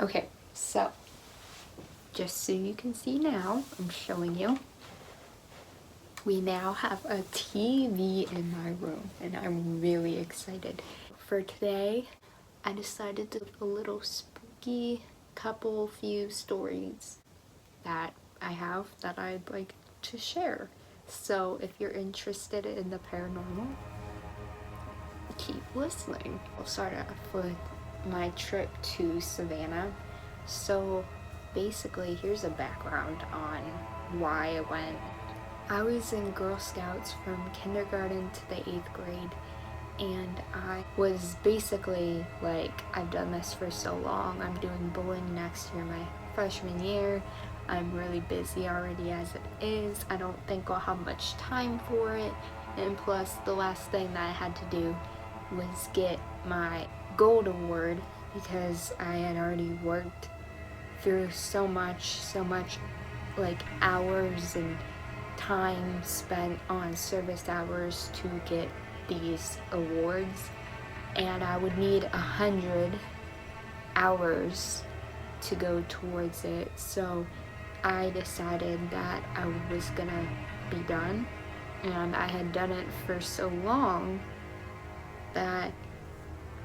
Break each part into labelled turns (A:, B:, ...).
A: Okay, so just so you can see now, I'm showing you. We now have a TV in my room and I'm really excited. For today, I decided to do a little spooky few stories that I have that I'd like to share. So if you're interested in the paranormal, keep listening. I'll start off with my trip to Savannah. So basically, here's a background on why I went. I was in Girl Scouts from kindergarten to the 8th grade, and I was basically like, I've done this for so long. I'm doing bowling next year, my freshman year. I'm really busy already as it is. I don't think I'll have much time for it. And plus, the last thing that I had to do was get my gold award because I had already worked through so much like hours and time spent on service hours to get these awards, and I would need 100 hours to go towards it. So I decided that I was gonna be done, and I had done it for so long that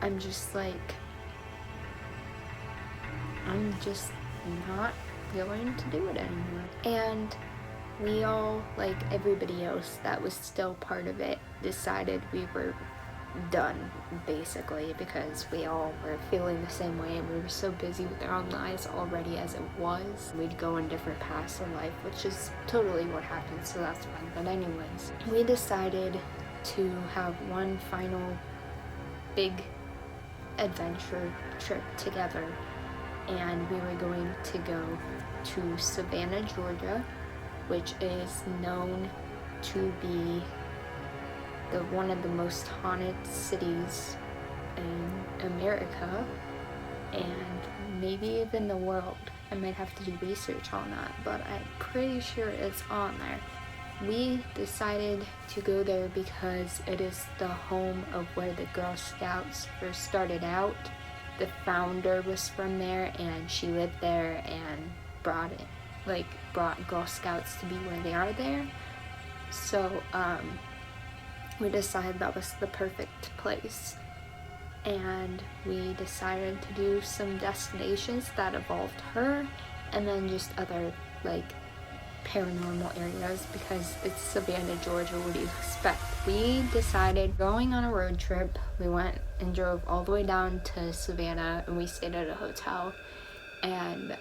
A: I'm just like, I'm just not going to do it anymore. And we all, like everybody else that was still part of it, decided we were done, basically, because we all were feeling the same way and we were so busy with our own lives already as it was. We'd go in different paths in life, which is totally what happened, so that's fine. But anyways, we decided to have one final big adventure trip together, and we were going to go to Savannah, Georgia, which is known to be one of the most haunted cities in America, and maybe even the world. I might have to do research on that, but I'm pretty sure it's on there. We decided to go there because it is the home of where the Girl Scouts first started out. The founder was from there, and she lived there and brought Girl Scouts to be where they are there. So we decided that was the perfect place, and we decided to do some destinations that involved her, and then just other like paranormal areas, because it's Savannah, Georgia. What do you expect? We decided going on a road trip. We went and drove all the way down to Savannah, and we stayed at a hotel, and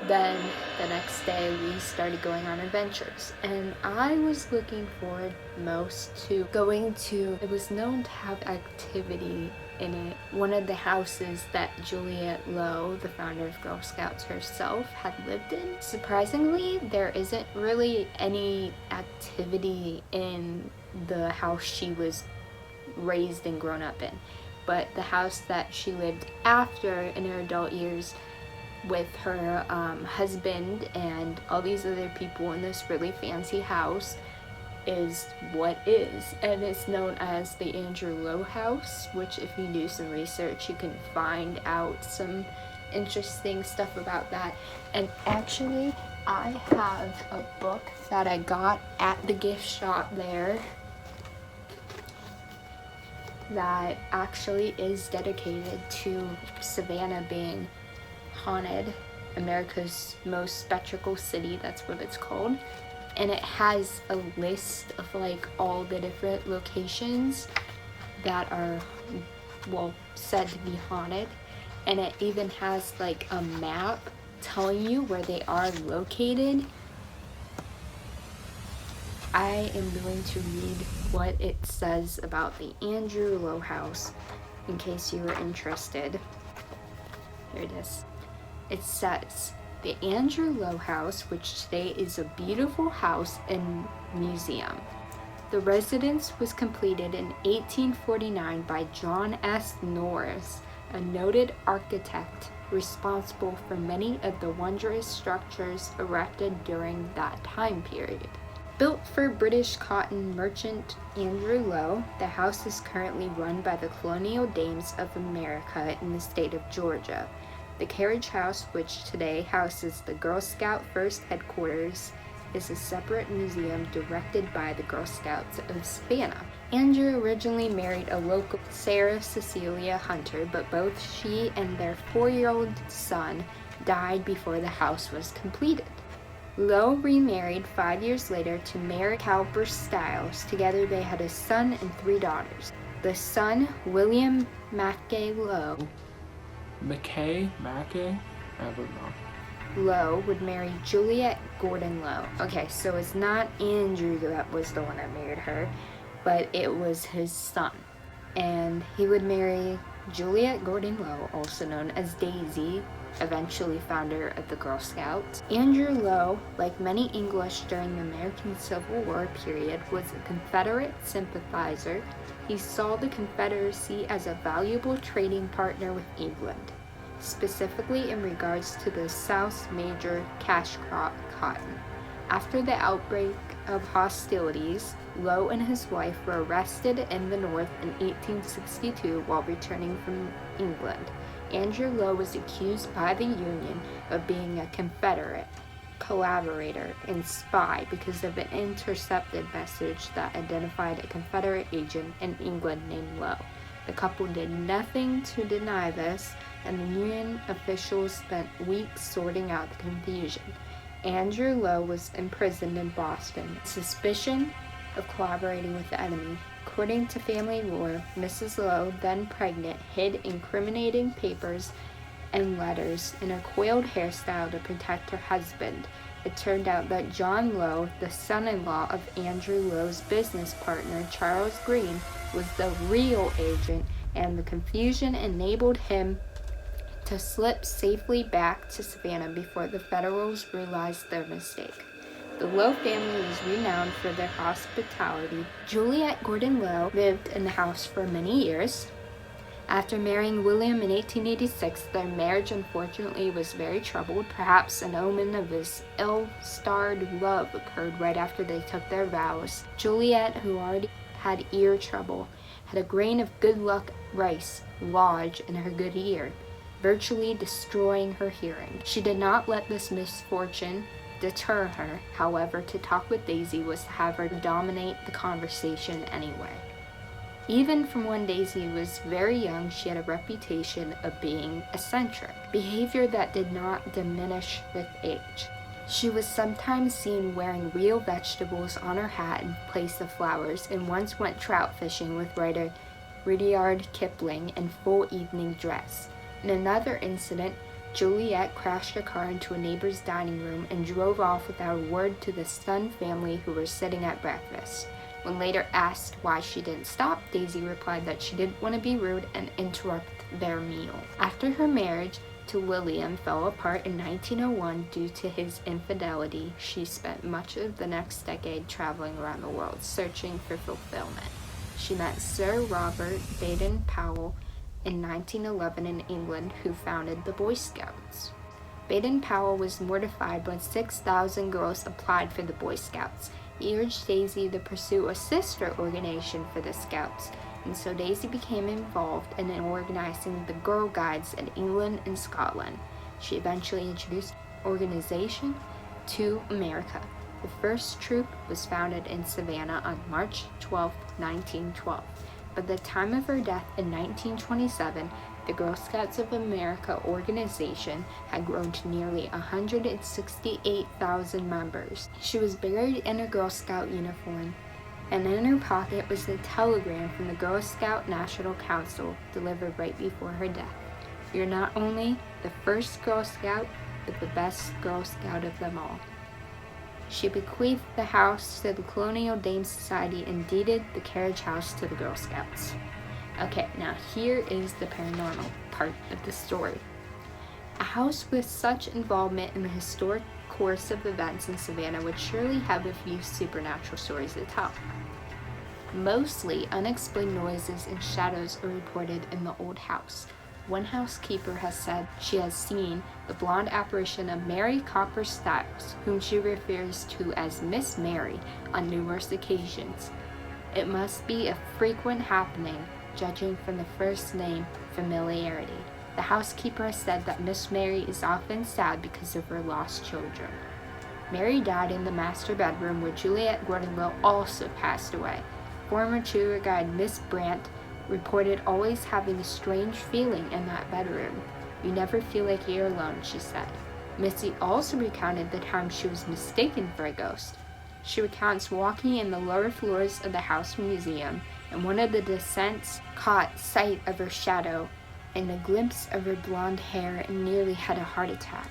A: then the next day we started going on adventures, and I was looking forward most to going to, it was known to have activity in it, one of the houses that Juliet Lowe, the founder of Girl Scouts herself, had lived in. Surprisingly, there isn't really any activity in the house she was raised and grown up in, but the house that she lived after in her adult years with her husband and all these other people in this really fancy house is what is, and it's known as the Andrew Lowe House, which if you do some research you can find out some interesting stuff about that. And actually, I have a book that I got at the gift shop there that actually is dedicated to Savannah being haunted, America's most spectacle city, that's what it's called. And it has a list of like all the different locations that are, well, said to be haunted, and it even has like a map telling you where they are located. I am going to read what it says about the Andrew Lowe House in case you are interested. Here it is. It says, the Andrew Lowe House, which today is a beautiful house and museum. The residence was completed in 1849 by John S. Norris, a noted architect responsible for many of the wondrous structures erected during that time period. Built for British cotton merchant Andrew Lowe, the house is currently run by the Colonial Dames of America in the state of Georgia. The carriage house, which today houses the Girl Scout First Headquarters, is a separate museum directed by the Girl Scouts of Savannah. Andrew originally married a local Sarah Cecilia Hunter, but both she and their 4-year-old son died before the house was completed. Lowe remarried 5 years later to Mary Cowper Stiles. Together they had a son and 3 daughters. The son, William Mackay Lowe,
B: Mackay? I don't know.
A: Lowe would marry Juliet Gordon Lowe. Okay, so it's not Andrew that was the one that married her, but it was his son. And he would marry Juliet Gordon Lowe, also known as Daisy, eventually founder of the Girl Scouts. Andrew Lowe, like many English during the American Civil War period, was a Confederate sympathizer. He saw the Confederacy as a valuable trading partner with England, specifically in regards to the South's major cash crop, cotton. After the outbreak of hostilities, Lowe and his wife were arrested in the North in 1862 while returning from England. Andrew Lowe was accused by the Union of being a Confederate collaborator and spy because of an intercepted message that identified a Confederate agent in England named Lowe. The couple did nothing to deny this, and the Union officials spent weeks sorting out the confusion. Andrew Lowe was imprisoned in Boston, suspicion of collaborating with the enemy. According to family lore, Mrs. Lowe, then pregnant, hid incriminating papers and letters in a coiled hairstyle to protect her husband. It turned out that John Lowe, the son-in-law of Andrew Lowe's business partner, Charles Green, was the real agent, and the confusion enabled him to slip safely back to Savannah before the Federals realized their mistake. The Lowe family was renowned for their hospitality. Juliet Gordon Lowe lived in the house for many years. After marrying William in 1886, their marriage unfortunately was very troubled. Perhaps an omen of his ill-starred love occurred right after they took their vows. Juliet, who already had ear trouble, had a grain of good luck rice lodge in her good ear, virtually destroying her hearing. She did not let this misfortune deter her. However, to talk with Daisy was to have her dominate the conversation anyway. Even from when Daisy was very young, she had a reputation of being eccentric, behavior that did not diminish with age. She was sometimes seen wearing real vegetables on her hat in place of flowers, and once went trout fishing with writer Rudyard Kipling in full evening dress. In another incident, Juliet crashed a car into a neighbor's dining room and drove off without a word to the stunned family who were sitting at breakfast. When later asked why she didn't stop, Daisy replied that she didn't want to be rude and interrupt their meal. After her marriage to William fell apart in 1901 due to his infidelity, she spent much of the next decade traveling around the world searching for fulfillment. She met Sir Robert Baden-Powell in 1911 in England, who founded the Boy Scouts. Baden-Powell was mortified when 6,000 girls applied for the Boy Scouts. He urged Daisy to pursue a sister organization for the Scouts, and so Daisy became involved in organizing the Girl Guides in England and Scotland. She eventually introduced the organization to America. The first troop was founded in Savannah on March 12, 1912. By the time of her death in 1927, the Girl Scouts of America organization had grown to nearly 168,000 members. She was buried in her Girl Scout uniform, and in her pocket was a telegram from the Girl Scout National Council delivered right before her death. You're not only the first Girl Scout, but the best Girl Scout of them all. She bequeathed the house to the Colonial Dame Society and deeded the carriage house to the Girl Scouts. Okay, now here is the paranormal part of the story. A house with such involvement in the historic course of events in Savannah would surely have a few supernatural stories to tell. Mostly unexplained noises and shadows are reported in the old house. One housekeeper has said she has seen the blonde apparition of Mary Copper Stiles, whom she refers to as Miss Mary, on numerous occasions. It must be a frequent happening, judging from the first name familiarity. The housekeeper has said that Miss Mary is often sad because of her lost children. Mary died in the master bedroom where Juliet Gordonville also passed away. Former tour guide Miss Brandt reported always having a strange feeling in that bedroom. You never feel like you're alone, she said. Missy also recounted the time she was mistaken for a ghost. She recounts walking in the lower floors of the house museum, and one of the descents caught sight of her shadow and a glimpse of her blonde hair and nearly had a heart attack.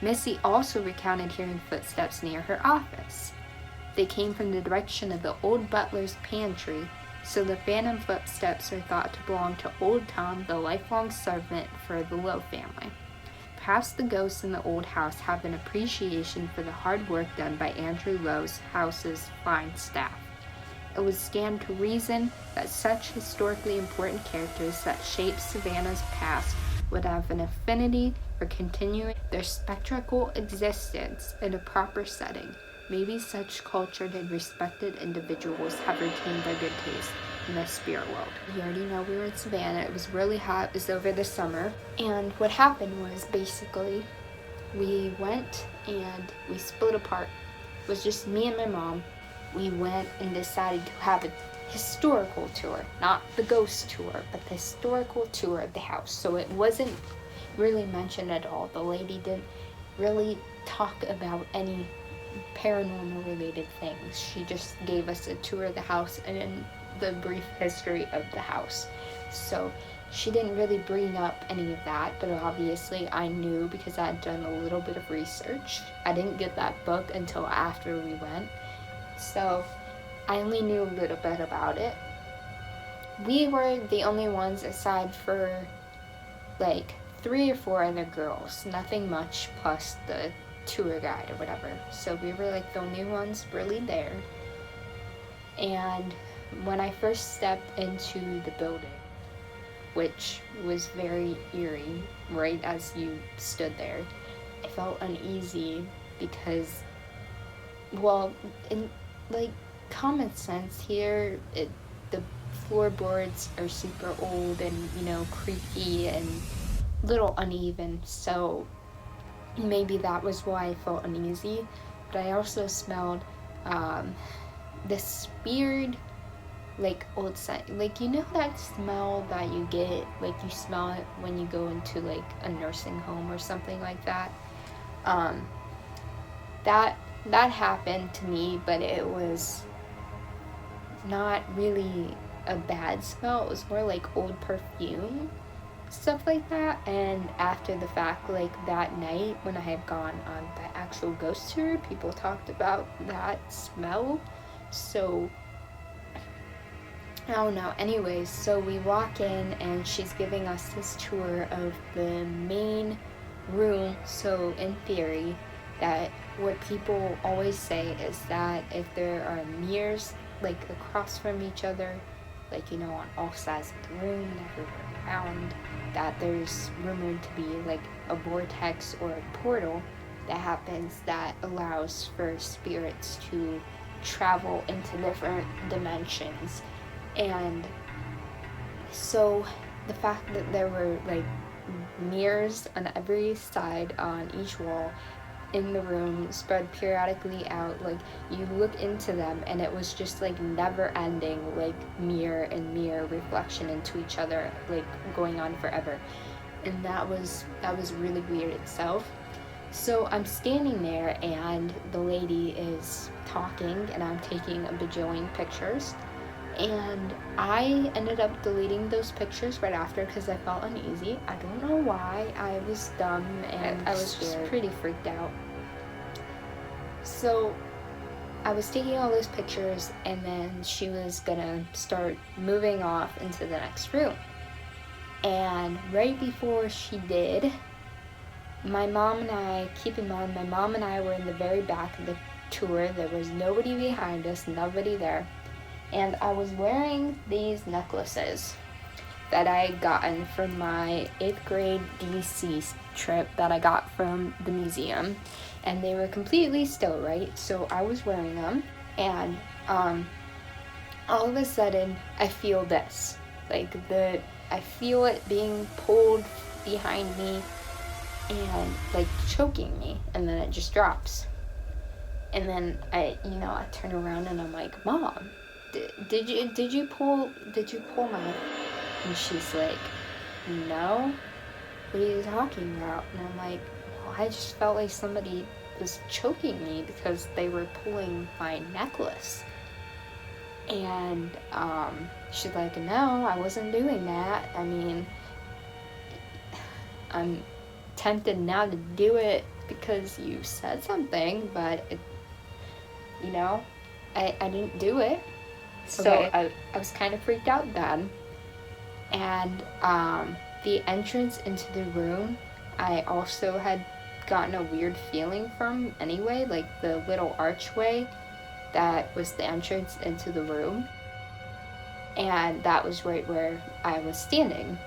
A: Missy also recounted hearing footsteps near her office. They came from the direction of the old butler's pantry, so the phantom footsteps are thought to belong to Old Tom, the lifelong servant for the Lowe family. Perhaps the ghosts in the old house have an appreciation for the hard work done by Andrew Lowe's house's fine staff. It would stand to reason that such historically important characters that shaped Savannah's past would have an affinity for continuing their spectral existence in a proper setting. Maybe such cultured and respected individuals have retained their good taste in the spirit world. You already know we were in Savannah. It was really hot. It was over the summer. And what happened was basically we went and we split apart. It was just me and my mom. We went and decided to have a historical tour, not the ghost tour, but the historical tour of the house. So it wasn't really mentioned at all. The lady didn't really talk about any paranormal related things. She just gave us a tour of the house and the brief history of the house. So she didn't really bring up any of that, but obviously I knew because I had done a little bit of research. I didn't get that book until after we went, so I only knew a little bit about it. We were the only ones aside for like 3 or 4 other girls, nothing much, plus the tour guide or whatever. So we were like the only ones really there. And when I first stepped into the building, which was very eerie, right as you stood there, I felt uneasy because, well, in like common sense here, the floorboards are super old and, you know, creaky and little uneven, so maybe that was why I felt uneasy. But I also smelled this weird, like, old scent, like, you know that smell that you get, like, you smell it when you go into like a nursing home or something like that. That happened to me, but it was not really a bad smell. It was more like old perfume, stuff like that. And after the fact, like that night when I had gone on the actual ghost tour, people talked about that smell. So I don't know. Anyways, so we walk in and she's giving us this tour of the main room. So in theory, that what people always say is that if there are mirrors like across from each other, like, you know, on all sides of the room, everywhere around, that there's rumored to be like a vortex or a portal that happens that allows for spirits to travel into different dimensions. And so the fact that there were like mirrors on every side on each wall in the room spread periodically out, like you look into them and it was just like never ending, like mirror and mirror reflection into each other, like going on forever. And that was really weird itself. So I'm standing there and the lady is talking and I'm taking a bajillion pictures, and I ended up deleting those pictures right after because I felt uneasy. I don't know why. I was dumb and I was just pretty freaked out. So I was taking all those pictures and then she was gonna start moving off into the next room. And right before she did, my mom and I, keep in mind, my mom and I were in the very back of the tour. There was nobody behind us, nobody there. And I was wearing these necklaces that I had gotten from my 8th grade DC trip that I got from the museum, and they were completely still, right? So I was wearing them, and all of a sudden I feel this, like I feel it being pulled behind me and like choking me, and then it just drops. And then I turn around and I'm like, Mom, did you pull my? And she's like, No, what are you talking about? And I'm like, well, I just felt like somebody was choking me because they were pulling my necklace. And she's like, no, I wasn't doing that. I mean, I'm tempted now to do it because you said something, but I didn't do it. So okay. I was kind of freaked out then. And the entrance into the room, I also had gotten a weird feeling from anyway, like the little archway that was the entrance into the room. And that was right where I was standing.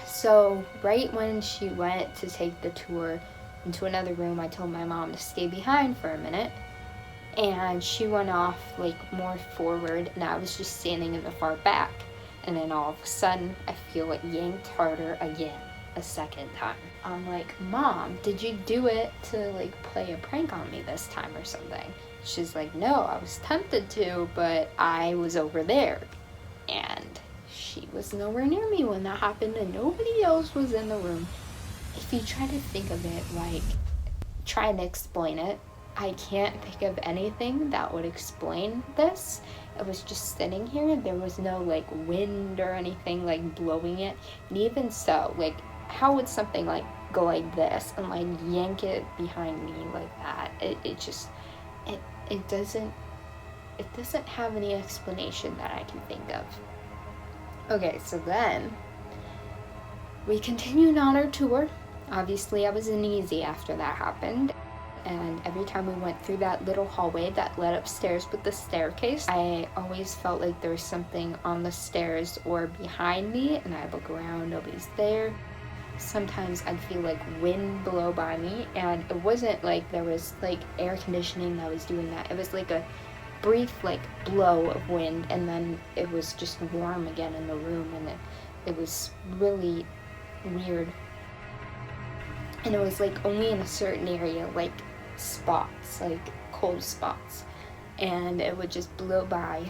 A: So right when she went to take the tour into another room, I told my mom to stay behind for a minute. And she went off like more forward, and I was just standing in the far back. And then all of a sudden, I feel it yanked harder again, a second time. I'm like, Mom, did you do it to like play a prank on me this time or something? She's like, no, I was tempted to, but I was over there. And she was nowhere near me when that happened, and nobody else was in the room. If you try to think of it, like, try and explain it, I can't think of anything that would explain this. It was just sitting here. There was no, like, wind or anything, like, blowing it. And even so, like, how would something, like, go like this and, like, yank it behind me like that? It doesn't have any explanation that I can think of. Okay, so then we continued on our tour. Obviously, I was uneasy after that happened. And every time we went through that little hallway that led upstairs with the staircase, I always felt like there was something on the stairs or behind me, and I'd look around, nobody's there. Sometimes I'd feel like wind blow by me, and it wasn't like there was like air conditioning that was doing that. It was like a brief like blow of wind, and then it was just warm again in the room, and it was really weird. And it was like only in a certain area, like spots, like cold spots, and it would just blow by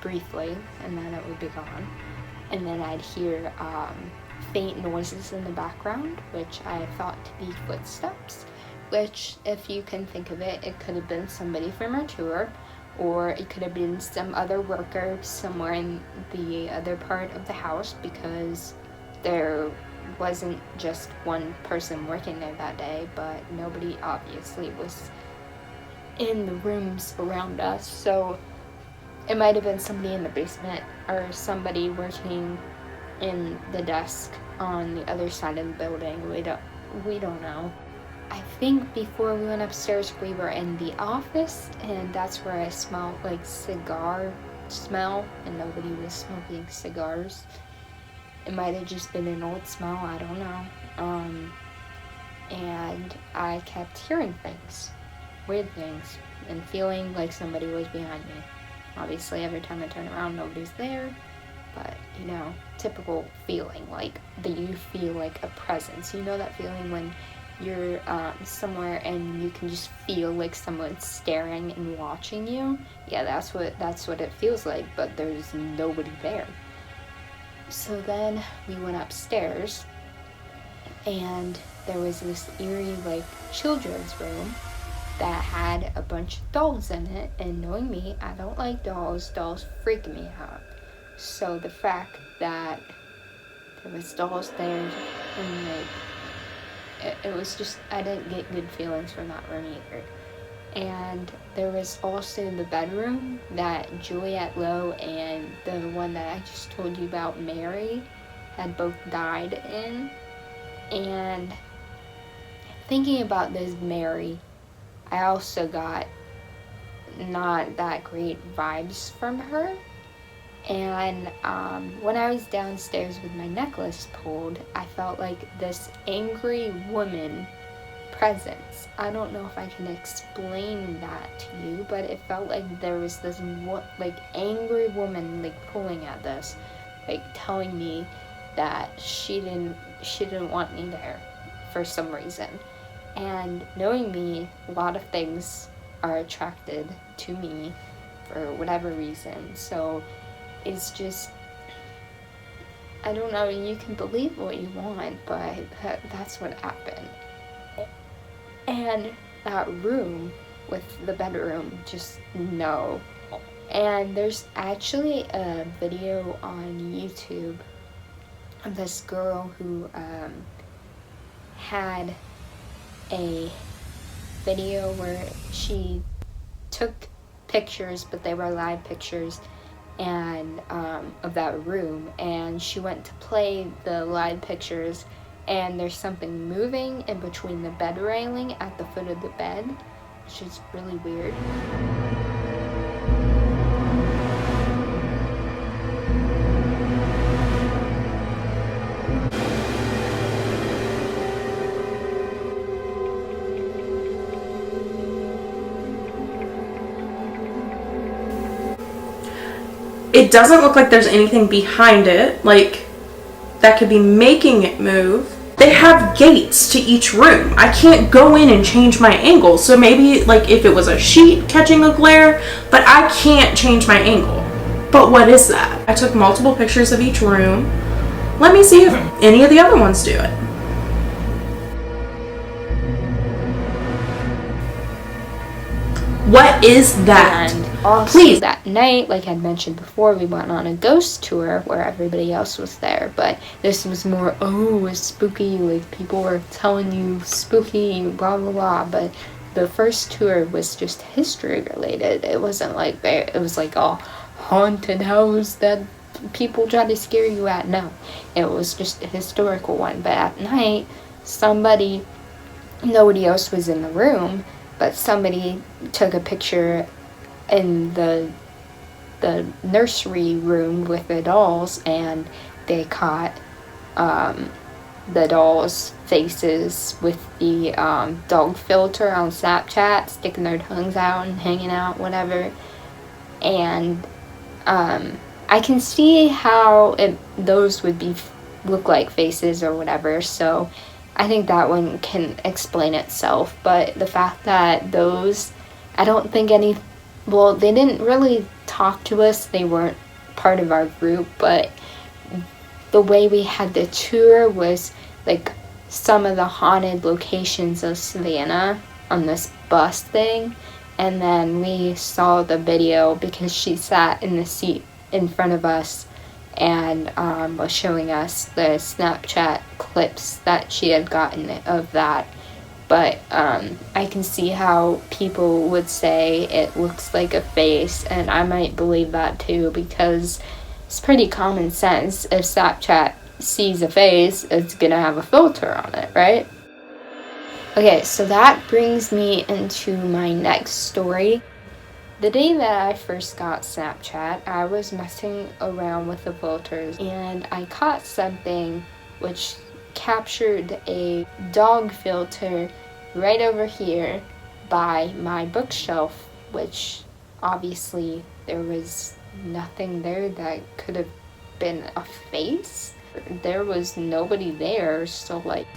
A: briefly, and then it would be gone. And then I'd hear faint noises in the background, which I thought to be footsteps, which, if you can think of it, it could have been somebody from our tour, or it could have been some other worker somewhere in the other part of the house, because there wasn't just one person working there that day, but nobody obviously was in the rooms around us. So it might have been somebody in the basement or somebody working in the desk on the other side of the building. We don't know. I think before we went upstairs, we were in the office, and that's where I smelled like cigar smell, and nobody was smoking cigars. It might have just been an old smell, I don't know. And I kept hearing things, weird things, and feeling like somebody was behind me. Obviously, every time I turn around, nobody's there, but, typical feeling, like that you feel like a presence. You know that feeling when you're somewhere and you can just feel like someone's staring and watching you? Yeah, that's what it feels like, but there's nobody there. So then we went upstairs, and there was this eerie, like, children's room that had a bunch of dolls in it, and knowing me, I don't like dolls. Dolls freak me out. So the fact that there was dolls there, and, like, it was just, I didn't get good feelings from that room either. And there was also the bedroom that Juliet Lowe and the one that I just told you about, Mary, had both died in. And thinking about this Mary, I also got not that great vibes from her. And when I was downstairs with my necklace pulled, I felt like this angry woman presence. I don't know if I can explain that to you, but it felt like there was this like angry woman like pulling at this, like telling me that she didn't want me there for some reason. And knowing me, a lot of things are attracted to me for whatever reason. So it's just, I don't know, you can believe what you want, but that's what happened. And that room with the bedroom, just no. And there's actually a video on YouTube of this girl who had a video where she took pictures, but they were live pictures, and of that room, and she went to play the live pictures, and there's something moving in between the bed railing at the foot of the bed, which is really weird.
C: It doesn't look like there's anything behind it, like that could be making it move. They have gates to each room. I can't go in and change my angle. So maybe like if it was a sheet catching a glare, but I can't change my angle. But what is that? I took multiple pictures of each room. Let me see if any of the other ones do it. What is that?
A: And also, please, that night, like I mentioned before, we went on a ghost tour where everybody else was there, but this was more, oh, it's spooky, like people were telling you spooky, blah blah blah, but the first tour was just history related. It wasn't like, it was like a haunted house that people try to scare you at. No, it was just a historical one. But at night, nobody else was in the room, but somebody took a picture in the nursery room with the dolls, and they caught the dolls' faces with the dog filter on Snapchat, sticking their tongues out and hanging out, whatever. And I can see how those would look like faces or whatever, so I think that one can explain itself. But the fact that those, I don't think they didn't really talk to us, they weren't part of our group, but the way we had the tour was like some of the haunted locations of Savannah on this bus thing, and then we saw the video because she sat in the seat in front of us and was showing us the Snapchat clips that she had gotten of that. But I can see how people would say it looks like a face, and I might believe that too, because it's pretty common sense. If Snapchat sees a face, it's gonna have a filter on it, right? Okay, so that brings me into my next story. The day that I first got Snapchat, I was messing around with the filters, and I caught something which captured a dog filter right over here by my bookshelf, which obviously there was nothing there that could have been a face. There was nobody there, so like,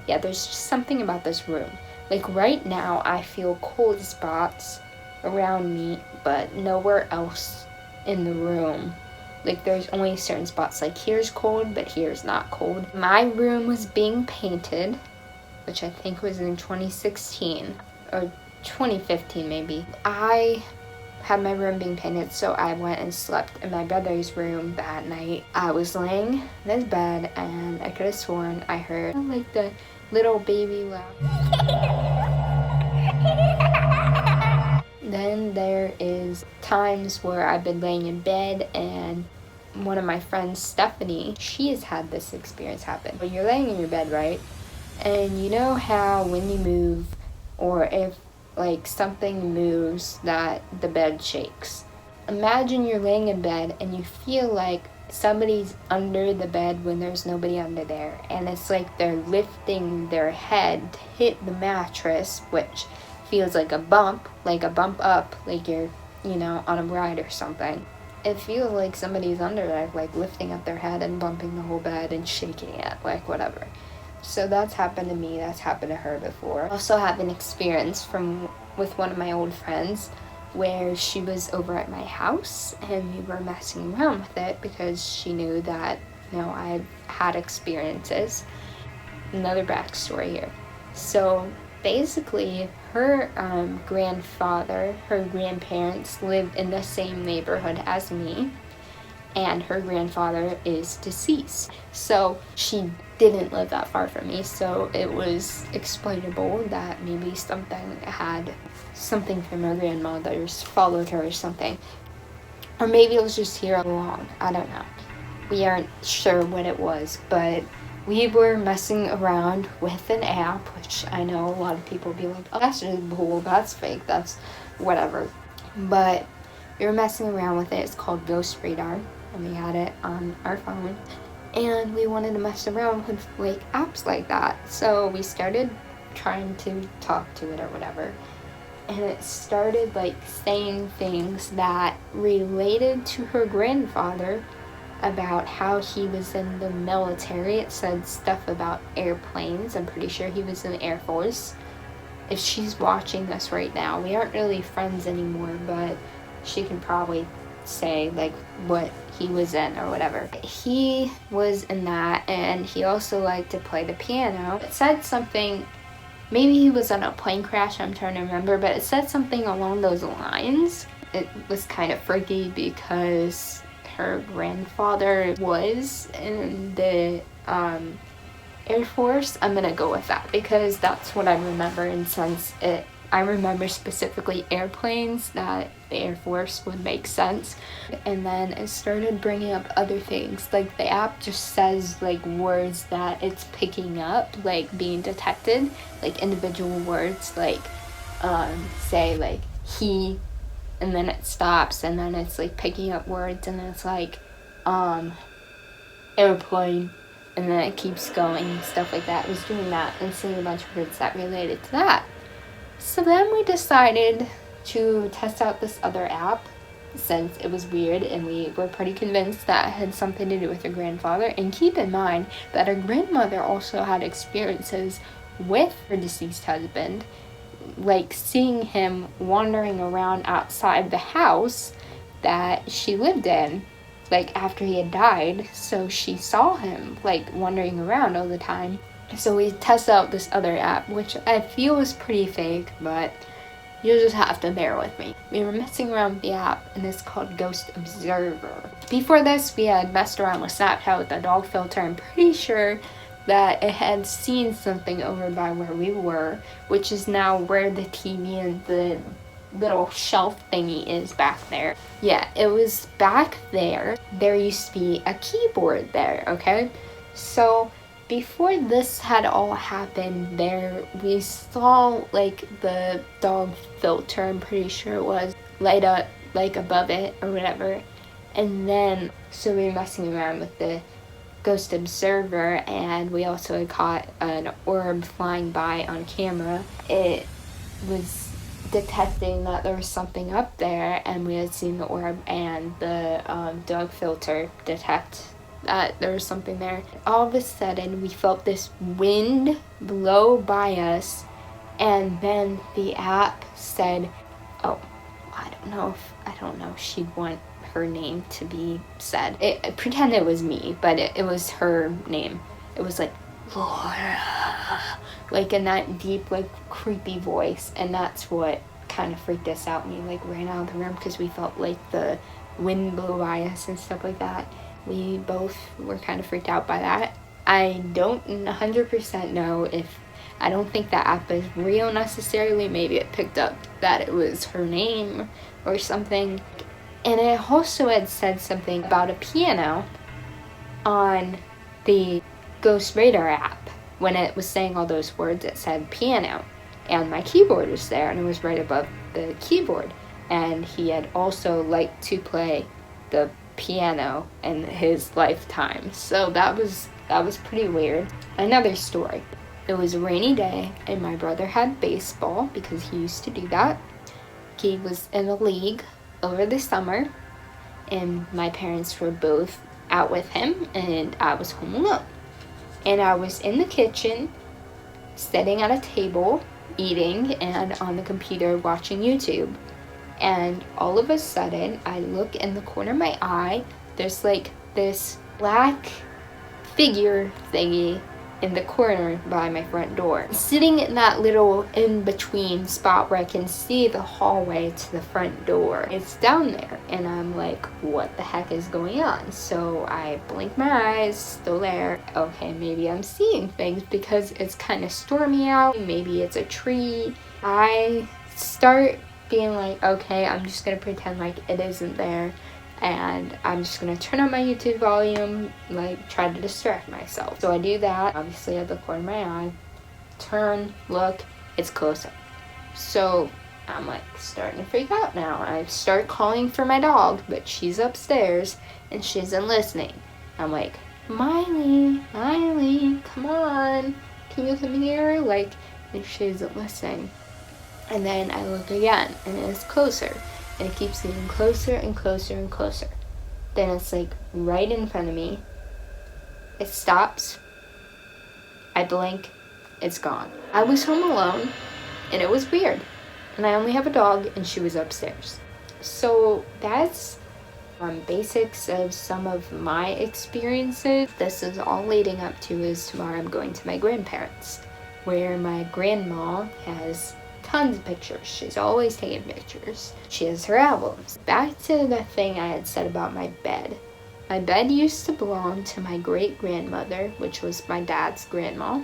A: yeah, there's just something about this room. Like right now I feel cold spots around me, but nowhere else in the room. Like there's only certain spots, like here's cold, but here's not cold. My room was being painted, which I think was in 2016 or 2015 maybe. I had my room being painted, so I went and slept in my brother's room that night. I was laying in his bed, and I could have sworn I heard like the little baby laugh. Then there is times where I've been laying in bed, and one of my friends, Stephanie, she has had this experience happen. You're laying in your bed, right? And you know how when you move, or if like something moves that the bed shakes. Imagine you're laying in bed and you feel like somebody's under the bed when there's nobody under there, and it's like they're lifting their head to hit the mattress, which feels like a bump up, like you're, on a ride or something. It feels like somebody's under there, like lifting up their head and bumping the whole bed and shaking it, like whatever. So that's happened to me, that's happened to her before. I also have an experience with one of my old friends where she was over at my house and we were messing around with it because she knew that, I had experiences. Another backstory here. So basically, her her grandparents lived in the same neighborhood as me, and her grandfather is deceased. So she didn't live that far from me, so it was explainable that maybe something from her grandmother's followed her or something. Or maybe it was just here all along. I don't know. We aren't sure what it was, but we were messing around with an app, which I know a lot of people be like, oh, that's just bull, that's fake, that's whatever. But we were messing around with it. It's called Ghost Radar, and we had it on our phone. And we wanted to mess around with like apps like that. So we started trying to talk to it or whatever. And it started like saying things that related to her grandfather, about how he was in the military. It said stuff about airplanes. I'm pretty sure he was in the Air Force. If she's watching this right now, we aren't really friends anymore, but she can probably say like what he was in or whatever. He was in that, and he also liked to play the piano. It said something, maybe he was on a plane crash, I'm trying to remember, but it said something along those lines. It was kind of freaky because her grandfather was in the Air Force. I'm gonna go with that because that's what I remember, and since I remember specifically airplanes, that the Air Force would make sense. And then it started bringing up other things, like the app just says like words that it's picking up, like being detected, like individual words, like say like he, and then it stops, and then it's like picking up words, and then it's like airplane, and then it keeps going and stuff like that. It was doing that and saying a bunch of words that related to that. So then we decided to test out this other app, since it was weird and we were pretty convinced that it had something to do with her grandfather. And keep in mind that her grandmother also had experiences with her deceased husband, like seeing him wandering around outside the house that she lived in, like after he had died. So she saw him like wandering around all the time. So we tested out this other app, which I feel is pretty fake, but you'll just have to bear with me. We were messing around with the app, and it's called Ghost Observer. Before this, we had messed around with Snapchat with the dog filter. I'm pretty sure that it had seen something over by where we were, which is now where the TV and the little shelf thingy is back there. Yeah, it was back there. There used to be a keyboard there, okay? So before this had all happened, we saw like the dog filter, I'm pretty sure it was, light up like above it or whatever. And then so we were messing around with the Ghost Observer, and we also had caught an orb flying by on camera. It was detecting that there was something up there, and we had seen the orb and the dog filter detect that there was something there. All of a sudden we felt this wind blow by us, and then the app said, oh, I don't know if she'd want her name to be said. Pretend it was me, but it was her name. It was like Laura, like in that deep, like creepy voice, and that's what kind of freaked us out. We like ran out of the room because we felt like the wind blew by us and stuff like that. We both were kind of freaked out by that. I don't 100% know I don't think that app is real necessarily. Maybe it picked up that it was her name or something. And it also had said something about a piano on the Ghost Radar app. When it was saying all those words, it said piano. and my keyboard was there, and it was right above the keyboard. And he had also liked to play the piano in his lifetime. So that was pretty weird. Another story. It was a rainy day, and my brother had baseball because he used to do that. He was in a league over the summer, and my parents were both out with him, and I was home alone. And I was in the kitchen, sitting at a table, eating, and on the computer watching YouTube. And all of a sudden, I look in the corner of my eye, there's like this black figure thingy in the corner by my front door. Sitting in that little in-between spot where I can see the hallway to the front door. It's down there, and I'm like, what the heck is going on? So I blink my eyes, still there. Okay, maybe I'm seeing things because it's kind of stormy out. Maybe it's a tree. I start being like, okay, I'm just gonna pretend like it isn't there, and I'm just gonna turn on my YouTube volume, like try to distract myself. So I do that, obviously at the corner of my eye, turn, look, it's closer. So I'm like starting to freak out now. I start calling for my dog, but she's upstairs and she isn't listening. I'm like, Miley, come on, can you come here? Like, and she isn't listening. And then I look again, and it's closer. And it keeps getting closer and closer and closer. Then it's like right in front of me. It stops. I blink. It's gone. I was home alone, and it was weird. And I only have a dog, and she was upstairs. So that's basics of some of my experiences. This is all leading up to is tomorrow I'm going to my grandparents, where my grandma has tons of pictures. She's always taking pictures. She has her albums. Back to the thing I had said about my bed. My bed used to belong to my great-grandmother, which was my dad's grandma,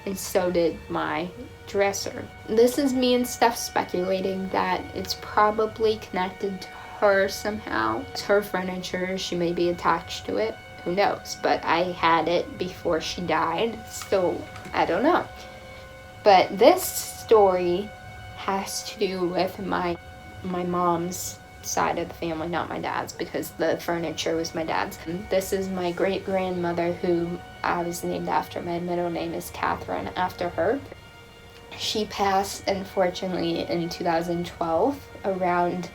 A: and so did my dresser. This is me and Steph speculating that it's probably connected to her somehow. It's her furniture. She may be attached to it. Who knows? But I had it before she died, so I don't know. But this story has to do with my mom's side of the family, not my dad's, because the furniture was my dad's. And this is my great-grandmother, who I was named after. My middle name is Catherine, after her. She passed, unfortunately, in 2012, around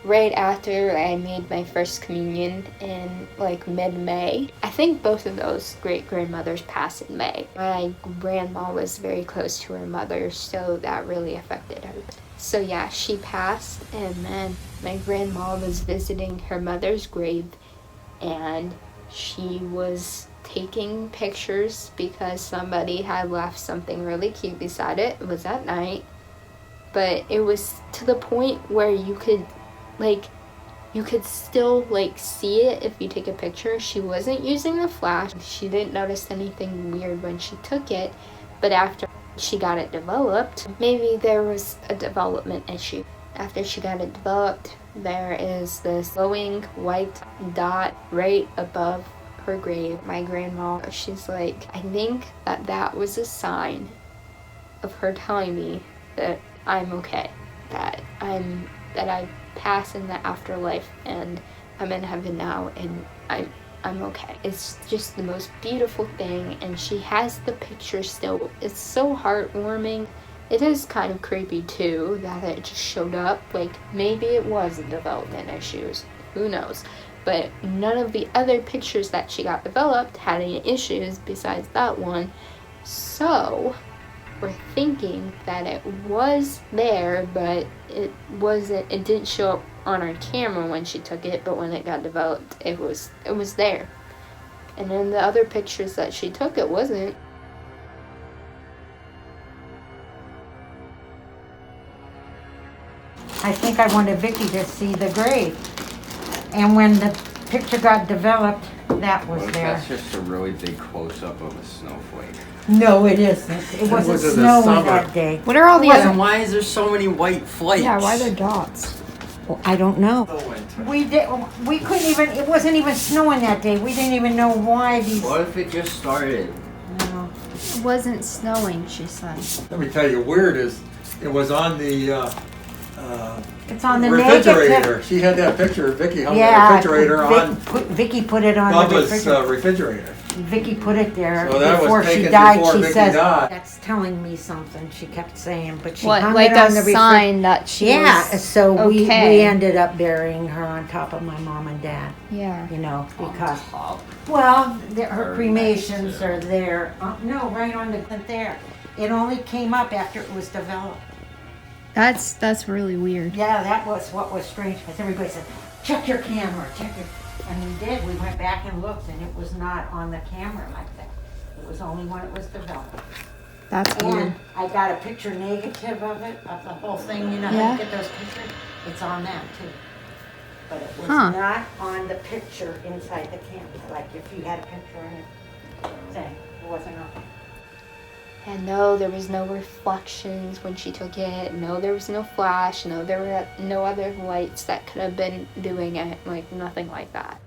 A: right after I made my first communion in like mid-May. I think both of those great-grandmothers passed in May. My grandma was very close to her mother, so that really affected her. So yeah, she passed, and then my grandma was visiting her mother's grave, and she was taking pictures because somebody had left something really cute beside it. It was at night, but it was to the point where you could still see it if you take a picture. She wasn't using the flash. She didn't notice anything weird when she took it, but after she got it developed, maybe there was a development issue. After she got it developed, there is this glowing white dot right above her grave. My grandma, she's like, I think that was a sign of her telling me that I'm okay, that I pass in the afterlife and I'm in heaven now and I'm okay. It's just the most beautiful thing, and she has the picture still. It's so heartwarming. It is kind of creepy too that it just showed up. Like, maybe it was a development issues, who knows, but none of the other pictures that she got developed had any issues besides that one. So we're thinking that it was there, but it didn't show up on our camera when she took it, but when it got developed, it was there. And in the other pictures that she took, it wasn't.
D: I think I wanted Vicky to see the grave. And when the picture got developed, that was there.
E: That's just a really big close-up of a snowflake.
D: No, it isn't. It wasn't
E: was in the
D: snowing
E: summer.
D: that day.
A: What are all the
E: Then why is there so many white flakes?
A: Yeah, why are there dots?
D: Well, I don't know.
E: The winter.
D: We couldn't even, it wasn't even snowing that day. We didn't even know why these.
E: What if it just started?
D: No.
A: It wasn't snowing, she said.
F: Let me tell you where it is. It was on the
D: It's on the
F: refrigerator.
D: negative.
F: She had that picture. Vicky hung the
D: Yeah,
F: refrigerator on
D: Vicky put it on the
F: Bubba's
D: refrigerator.
F: refrigerator.
D: Vicky put it there
F: So that was
D: before she
F: taken
D: died.
F: before
D: She
F: Vicky
D: says
F: died.
D: that's telling me something. She kept saying, but she
A: What,
D: hung
A: like
D: it on
A: a
D: the refrigerator.
A: sign that she
D: Yeah,
A: was
D: so we
A: okay.
D: ended up burying her on top of my mom and dad.
A: Yeah.
D: You know, because
E: Top.
D: well, her
E: Or
D: cremations
E: next to-
D: are there. No, right on the there. It only came up after it was developed.
A: That's really weird.
D: Yeah, that was what was strange because everybody said, check your camera, check your. And we did. We went back and looked, and it was not on the camera like that. It was only when it was developed.
A: That's
D: And
A: weird.
D: I got a picture negative of it, of the whole thing. You know how
A: Yeah.
D: you get those pictures? It's on that too. But it was
A: Huh.
D: not on the picture inside the camera. Like if you had a picture on your thing, it wasn't on.
A: And no, there was no reflections when she took it. No, there was no flash. No, there were no other lights that could have been doing it. Like, nothing like that.